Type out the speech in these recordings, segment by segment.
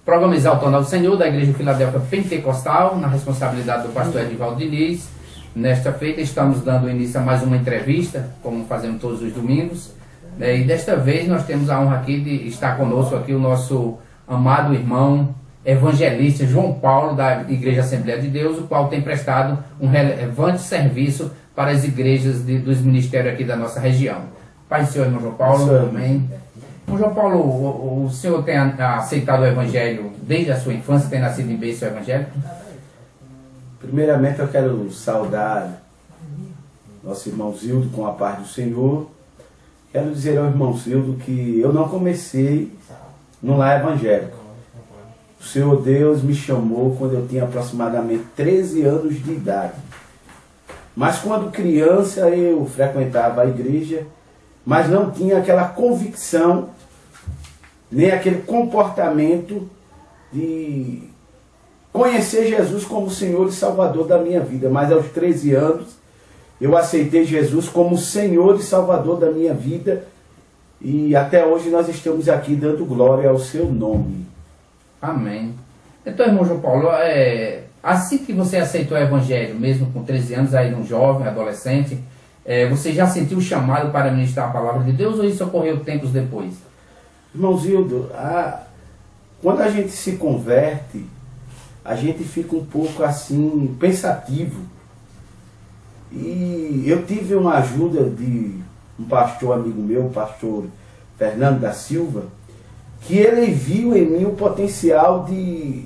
Programa Exaltando ao Senhor, da Igreja Filadélfia Pentecostal, na responsabilidade do pastor Edivaldo Diniz. Nesta feita estamos dando início a mais uma entrevista, como fazemos todos os domingos. E desta vez nós temos a honra aqui de estar conosco aqui o nosso amado irmão evangelista João Paulo, da Igreja Assembleia de Deus, o qual tem prestado um relevante serviço para as igrejas dos ministérios aqui da nossa região. Pai do Senhor, irmão João Paulo, amém. Irmão João Paulo, o senhor tem aceitado o Evangelho desde a sua infância, tem nascido em berço evangélico? Primeiramente eu quero saudar nosso irmão Zildo com a paz do Senhor. Quero dizer ao irmão Zildo que eu não comecei no lar evangélico. O Senhor Deus me chamou quando eu tinha aproximadamente 13 anos de idade. Mas quando criança eu frequentava a igreja, mas não tinha aquela convicção, nem aquele comportamento de conhecer Jesus como Senhor e Salvador da minha vida. Mas aos 13 anos, eu aceitei Jesus como Senhor e Salvador da minha vida. E até hoje nós estamos aqui dando glória ao seu nome. Amém. Então, irmão João Paulo, assim que você aceitou o Evangelho, mesmo com 13 anos, aí um jovem, adolescente, você já sentiu o chamado para ministrar a palavra de Deus ou isso ocorreu tempos depois? Irmão Zildo, quando a gente se converte, a gente fica um pouco assim, pensativo. E eu tive uma ajuda de um pastor amigo meu, o pastor Fernando da Silva, que ele viu em mim o potencial de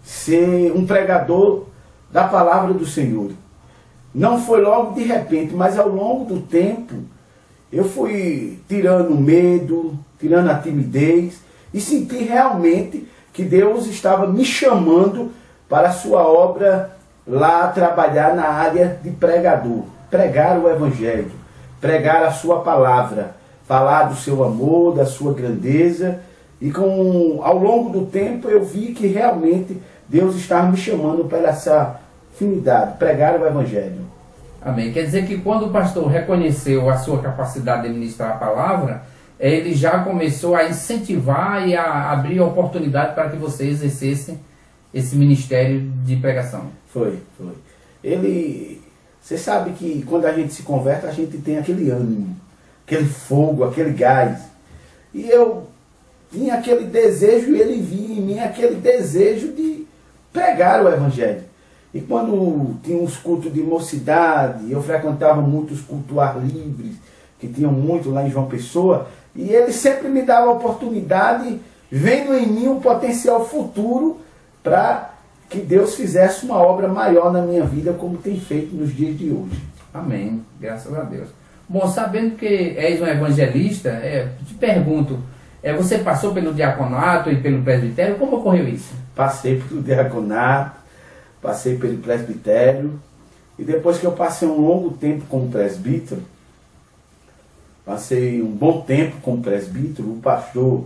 ser um pregador da palavra do Senhor. Não foi logo de repente, mas ao longo do tempo, eu fui tirando o medo, tirando a timidez, e senti realmente que Deus estava me chamando para a sua obra lá trabalhar na área de pregador. Pregar o Evangelho, pregar a sua palavra, falar do seu amor, da sua grandeza. E ao longo do tempo eu vi que realmente Deus estava me chamando para essa afinidade, pregar o Evangelho. Amém. Quer dizer que quando o pastor reconheceu a sua capacidade de ministrar a palavra, ele já começou a incentivar e a abrir oportunidade para que você exercesse esse ministério de pregação. Foi. Você sabe que quando a gente se converte, a gente tem aquele ânimo, aquele fogo, aquele gás. E eu tinha aquele desejo e ele via em mim aquele desejo de pregar o Evangelho. E quando tinha uns cultos de mocidade, eu frequentava muitos cultos ar livres, que tinham muito lá em João Pessoa, e ele sempre me dava a oportunidade, vendo em mim um potencial futuro para que Deus fizesse uma obra maior na minha vida, como tem feito nos dias de hoje. Amém. Graças a Deus. Bom, sabendo que és um evangelista, te pergunto, você passou pelo diaconato e pelo presbitério? Como ocorreu isso? Passei pelo diaconato, passei pelo presbitério, e depois que eu passei um longo tempo como presbítero, passei um bom tempo como presbítero, o pastor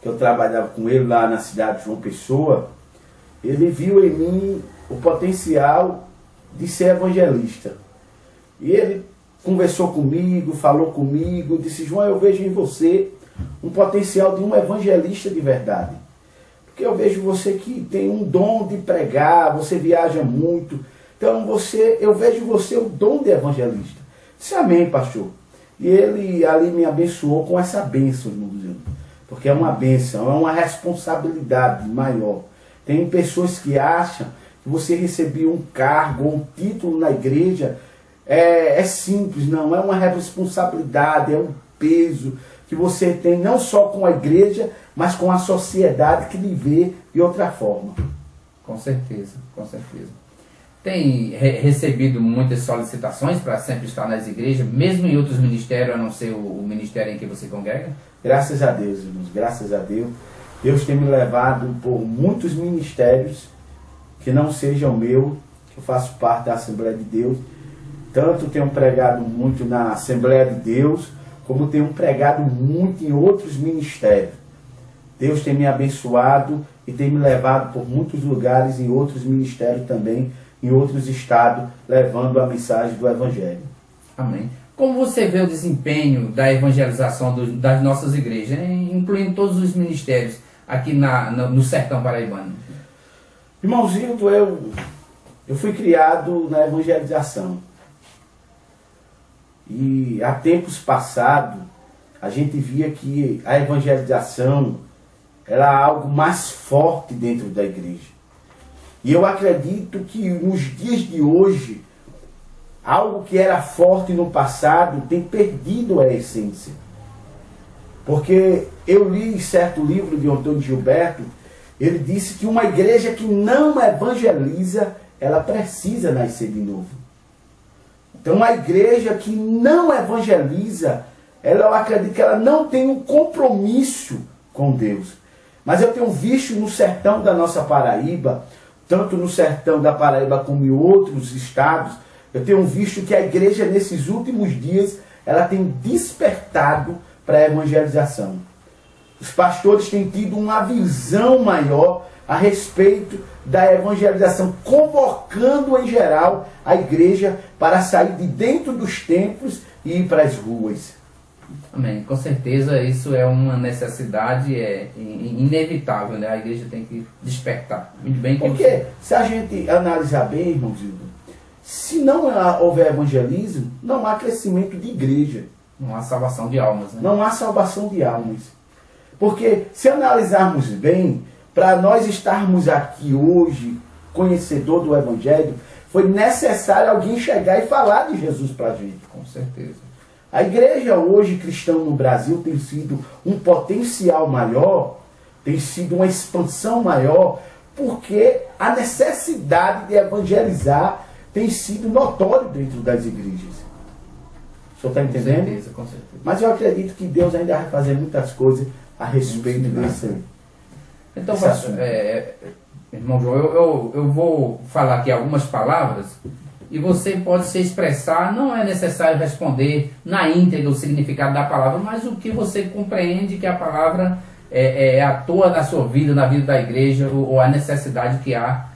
que eu trabalhava com ele lá na cidade de João Pessoa, ele viu em mim o potencial de ser evangelista. E ele conversou comigo, falou comigo, disse: João, eu vejo em você um potencial de um evangelista de verdade. Porque eu vejo você que tem um dom de pregar, você viaja muito. Então eu vejo você o dom de evangelista. Disse: amém, pastor. E ele ali me abençoou com essa bênção, irmão. Porque é uma bênção, é uma responsabilidade maior. Tem pessoas que acham que você receber um cargo ou um título na igreja é simples. Não, é uma responsabilidade, é um peso que você tem não só com a igreja, mas com a sociedade que lhe vê de outra forma. Com certeza, com certeza. Tem recebido muitas solicitações para sempre estar nas igrejas, mesmo em outros ministérios, a não ser o ministério em que você congrega? Graças a Deus, irmãos, graças a Deus. Deus tem me levado por muitos ministérios que não sejam meu, que eu faço parte da Assembleia de Deus. Tanto tenho pregado muito na Assembleia de Deus, como tenho pregado muito em outros ministérios. Deus tem me abençoado e tem me levado por muitos lugares, em outros ministérios também, em outros estados, levando a mensagem do Evangelho. Amém. Como você vê o desempenho da evangelização das nossas igrejas, incluindo todos os ministérios? aqui no sertão paraibano? Irmãozinho, eu fui criado na evangelização. E há tempos passados, a gente via que a evangelização era algo mais forte dentro da igreja. E eu acredito que nos dias de hoje, algo que era forte no passado tem perdido a essência. Porque eu li certo livro de Antônio Gilberto, ele disse que uma igreja que não evangeliza, ela precisa nascer de novo. Então uma igreja que não evangeliza, eu acredito que ela não tem um compromisso com Deus. Mas eu tenho visto no sertão da nossa Paraíba, tanto no sertão da Paraíba como em outros estados, eu tenho visto que a igreja nesses últimos dias, ela tem despertado para a evangelização. Os pastores têm tido uma visão maior a respeito da evangelização, convocando em geral a igreja para sair de dentro dos templos e ir para as ruas. Amém. Com certeza isso é uma necessidade inevitável, né? A igreja tem que despertar. Muito bem. Porque se a gente analisar bem, irmãozinho, se não houver evangelismo, não há crescimento de igreja. Não há salvação de almas, né? Não há salvação de almas. Porque se analisarmos bem, para nós estarmos aqui hoje, conhecedor do Evangelho, foi necessário alguém chegar e falar de Jesus para a gente. Com certeza. A igreja hoje cristã no Brasil tem sido um potencial maior, tem sido uma expansão maior, porque a necessidade de evangelizar tem sido notório dentro das igrejas. O senhor está entendendo? Com certeza, com certeza. Mas eu acredito que Deus ainda vai fazer muitas coisas a respeito desse. Então, irmão João, eu vou falar aqui algumas palavras e você pode se expressar. Não é necessário responder na íntegra o significado da palavra, mas o que você compreende que a palavra atua na sua vida, na vida da igreja, ou a necessidade que há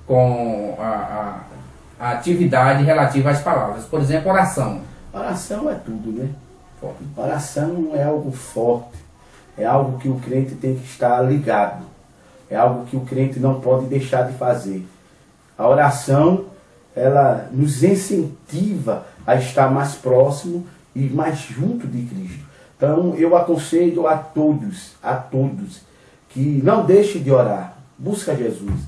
com a atividade relativa às palavras. Por exemplo, oração. Oração é tudo, né? Forte. Oração é algo forte. É algo que o crente tem que estar ligado. É algo que o crente não pode deixar de fazer. A oração, ela nos incentiva a estar mais próximo e mais junto de Cristo. Então, eu aconselho a todos, que não deixem de orar. Busca Jesus.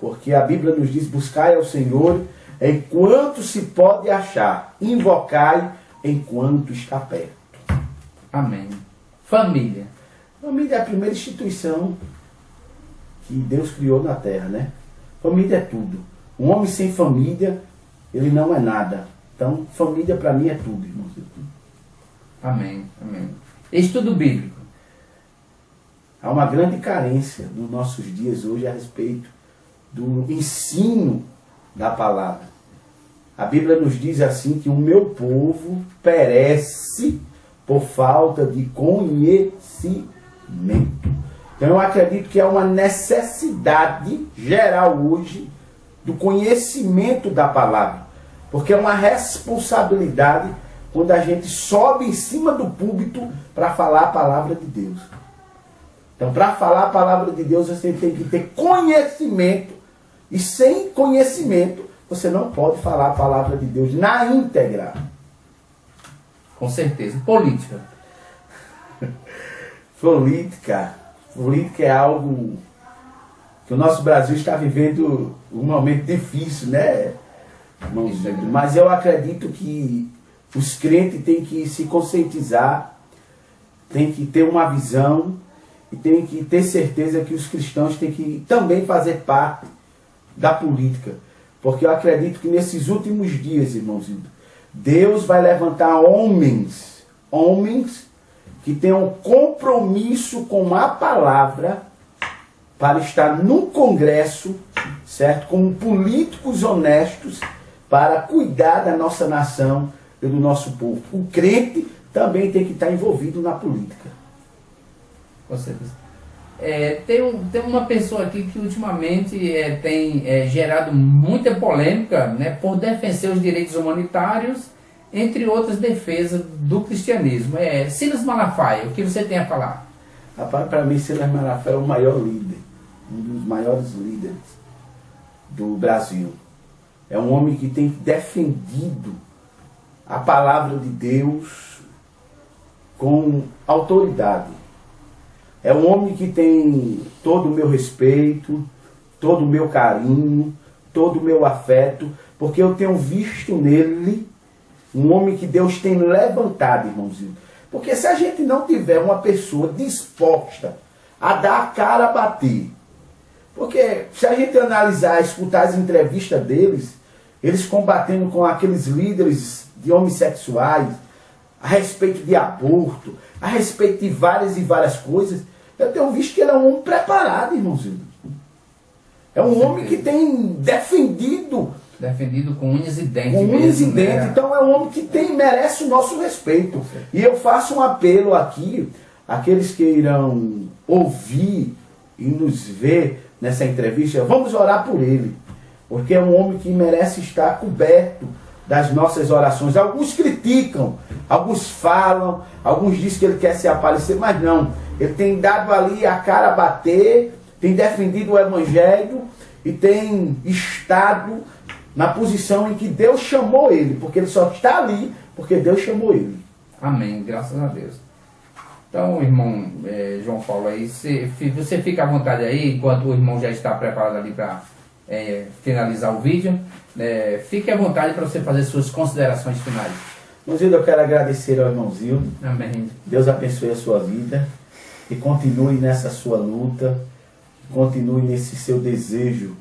Porque a Bíblia nos diz, buscai ao Senhor enquanto se pode achar. Invocai enquanto está perto. Amém. Família. Família é a primeira instituição que Deus criou na terra, né? Família é tudo. Um homem sem família, ele não é nada. Então, família para mim é tudo, irmãos. Amém, amém. Estudo bíblico. Há uma grande carência nos nossos dias hoje a respeito do ensino da palavra. A Bíblia nos diz assim que o meu povo perece por falta de conhecimento. Então eu acredito que é uma necessidade geral hoje do conhecimento da palavra. Porque é uma responsabilidade quando a gente sobe em cima do púlpito para falar a palavra de Deus. Então, para falar a palavra de Deus, você tem que ter conhecimento. E sem conhecimento, você não pode falar a palavra de Deus na íntegra. Com certeza. Política. Política é algo que o nosso Brasil está vivendo um momento difícil, né? Mas eu acredito que os crentes têm que se conscientizar, têm que ter uma visão e têm que ter certeza que os cristãos têm que também fazer parte da política. Porque eu acredito que nesses últimos dias, irmãozinho, Deus vai levantar homens que tenham compromisso com a palavra para estar no Congresso, certo? Como políticos honestos para cuidar da nossa nação e do nosso povo. O crente também tem que estar envolvido na política. Com certeza. Tem uma pessoa aqui que ultimamente tem gerado muita polêmica, né, por defender os direitos humanitários, entre outras defesas do cristianismo. Silas Malafaia, o que você tem a falar? Rapaz, para mim, Silas Malafaia é o maior líder, um dos maiores líderes do Brasil. É um homem que tem defendido a palavra de Deus com autoridade. É um homem que tem todo o meu respeito, todo o meu carinho, todo o meu afeto, porque eu tenho visto nele um homem que Deus tem levantado, irmãozinho. Porque se a gente não tiver uma pessoa disposta a dar a cara a bater, porque se a gente analisar, escutar as entrevistas deles, eles combatendo com aqueles líderes de homossexuais, a respeito de aborto, a respeito de várias e várias coisas, eu tenho visto que ele é um homem preparado, irmãozinho. É um homem que tem defendido com unhas e dentes. Com unhas e dentes. Então é um homem que merece o nosso respeito. E eu faço um apelo aqui, àqueles que irão ouvir e nos ver nessa entrevista, vamos orar por ele. Porque é um homem que merece estar coberto das nossas orações. Alguns criticam, alguns falam, alguns dizem que ele quer se aparecer, mas não. Ele tem dado ali a cara a bater, tem defendido o Evangelho e tem estado na posição em que Deus chamou ele, porque ele só está ali porque Deus chamou ele. Amém, graças a Deus. Então, irmão João Paulo, aí você fica à vontade aí, enquanto o irmão já está preparado ali para finalizar o vídeo, fique à vontade para você fazer suas considerações finais. Irmãozinho, eu quero agradecer ao irmãozinho. Amém. Deus abençoe a sua vida e continue nessa sua luta, continue nesse seu desejo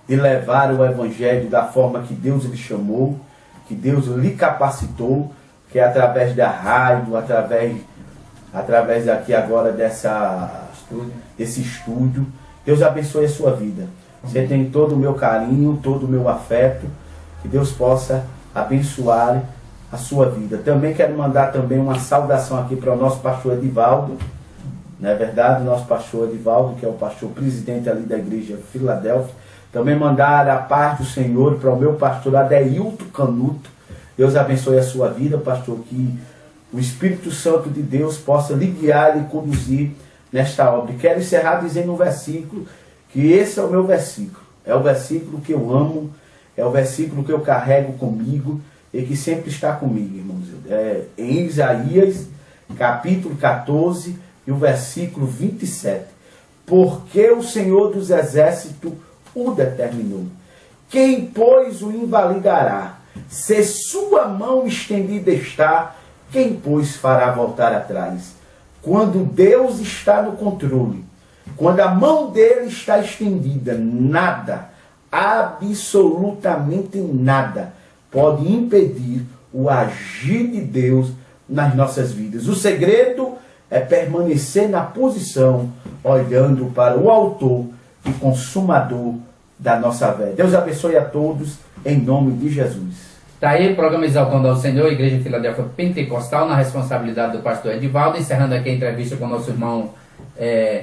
de levar o Evangelho da forma que Deus lhe chamou, que Deus lhe capacitou, que é através da rádio, através aqui agora desse estúdio. Deus abençoe a sua vida. Você tem todo o meu carinho, todo o meu afeto, que Deus possa abençoar a sua vida. Também quero mandar também uma saudação aqui para o nosso pastor Edivaldo, não é verdade? O nosso pastor Edivaldo, que é o pastor presidente ali da igreja Filadélfia. Também mandar a paz do Senhor para o meu pastor Adeilton Canuto. Deus abençoe a sua vida, pastor, que o Espírito Santo de Deus possa lhe guiar e conduzir nesta obra. E quero encerrar dizendo um versículo, que esse é o meu versículo. É o versículo que eu amo, é o versículo que eu carrego comigo e que sempre está comigo, irmãos. É em Isaías, capítulo 14, e o versículo 27. Porque o Senhor dos Exércitos o determinou. Quem, pois, o invalidará? Se sua mão estendida está, quem, pois, fará voltar atrás? Quando Deus está no controle, quando a mão dele está estendida, nada, absolutamente nada, pode impedir o agir de Deus nas nossas vidas. O segredo é permanecer na posição, olhando para o autor e consumador da nossa fé. Deus abençoe a todos, em nome de Jesus. Está aí o programa Exaltando ao Senhor, Igreja Filadélfia Pentecostal, na responsabilidade do pastor Edivaldo, encerrando aqui a entrevista com o nosso irmão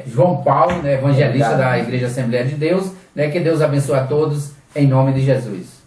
João Paulo, evangelista da Igreja Assembleia de Deus. Que Deus abençoe a todos, em nome de Jesus.